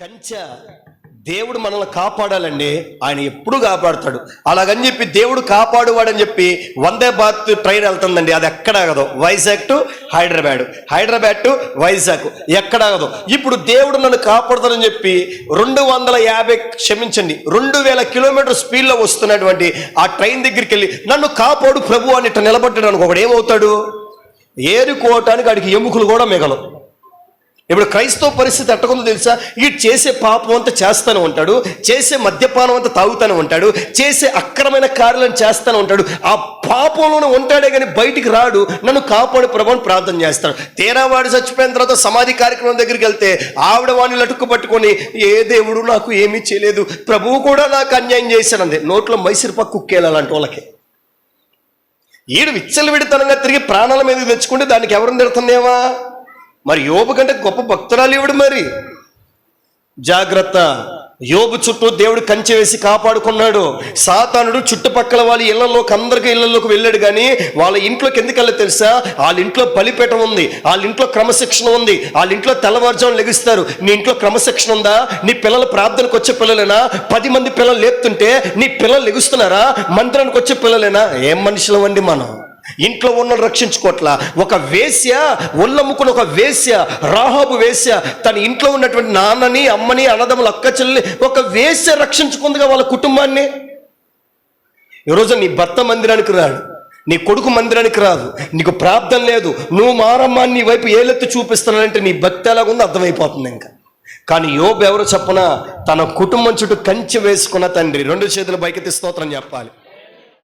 కంచె దేవుడు మనల్ని కాపాడాలండి. ఆయన ఎప్పుడు కాపాడుతాడు. అలాగని చెప్పి దేవుడు కాపాడువాడని చెప్పి వందే భారత్ ట్రైన్ వెళ్తుందండి, అది ఎక్కడ ఆగదు. వైజాగ్ టు హైదరాబాద్, హైదరాబాద్ టు వైజాగ్, ఎక్కడ ఆగదు. ఇప్పుడు దేవుడు నన్ను కాపాడుతాడని చెప్పి 2000 కిలోమీటర్ స్పీడ్లో వస్తున్నటువంటి ఆ ట్రైన్ దగ్గరికి వెళ్ళి నన్ను కాపాడు ప్రభు అని ఇట్లా నిలబడ్డాడు అనుకో, ఒకడు ఏమవుతాడు? ఏరుకోవటానికి వాడికి ఎముకలు కూడా మిగలవు. ఇప్పుడు క్రైస్తవ పరిస్థితి ఎట్టకుందో తెలుసా? ఈ చేసే పాపం అంతా చేస్తూనే ఉంటాడు, చేసే మద్యపానం అంతా తాగుతూనే ఉంటాడు, చేసే అక్రమైన కార్యాలను చేస్తూనే ఉంటాడు. ఆ పాపంలోనే ఉంటాడే కానీ బయటికి రాడు. నన్ను కాపాడు ప్రభు అని ప్రార్థన చేస్తాడు. తీరా వాడు చచ్చిపోయిన తర్వాత సమాధి కార్యక్రమం దగ్గరికి వెళ్తే ఆవిడ వాడిని లటుకు పట్టుకొని, ఏ దేవుడు నాకు ఏమీ చేయలేదు, ప్రభువు కూడా నాకు అన్యాయం చేశానంది. నోట్లో మైసూరు పక్కు కుక్కేలాంటి వాళ్ళకి ఈడు విచ్చలవిడితనంగా తిరిగి ప్రాణాల మీద తెచ్చుకుంటే దానికి ఎవరిని తిడుతుందేమా? మరి యోబు కంటే గొప్ప భక్తురాలు ఇవిడు. మరి జాగ్రత్త. యోబు చుట్టూ దేవుడు కంచె వేసి కాపాడుకున్నాడు. సాతానుడు చుట్టుపక్కల వాళ్ళ అందరికీ ఇళ్లలోకి వెళ్ళాడు, కానీ వాళ్ళ ఇంట్లోకి ఎందుకు వెళ్ళదు తెలుసా? వాళ్ళ ఇంట్లో బలిపీఠం ఉంది, వాళ్ళ ఇంట్లో క్రమశిక్షణ ఉంది, వాళ్ళ ఇంట్లో తెల్లవారుజామున లెగుస్తారు. నీ ఇంట్లో క్రమశిక్షణ ఉందా? నీ పిల్లలు ప్రార్థనకు వచ్చే పిల్లలేనా? 10 మంది పిల్లలు లేపుతుంటే నీ పిల్లలు లెగుస్తున్నారా? మందిరానికి వచ్చే పిల్లలేనా? ఏం మనుషులం అండి మనం? ఇంట్లో ఉన్న రక్షించుకోట్లా. ఒక వేశ్య, ఒళ్ళమ్ముకున్న ఒక వేశ్య, రాహాబు వేశ్య, తన ఇంట్లో ఉన్నటువంటి నాన్నని, అమ్మని, అన్నదమ్ములు, అక్క చెల్లి, ఒక వేశ్య రక్షించుకుందిగా వాళ్ళ కుటుంబాన్ని. ఈరోజు నీ భర్త మందిరానికి రాడు, నీ కొడుకు మందిరానికి రాదు, నీకు ప్రార్థన లేదు, నువ్వు మారమ్మా నీ వైపు ఏలెత్తి చూపిస్తున్నానంటే నీ భక్తి ఎలాగుందో అర్థమైపోతుంది ఇంకా. కానీ యోబు ఎవరో చెప్పనా? తన కుటుంబం చుట్టూ కంచె వేసుకున్న తండ్రి. 2 చేతులు పైకెత్తి స్తోత్రం చెప్పాలి.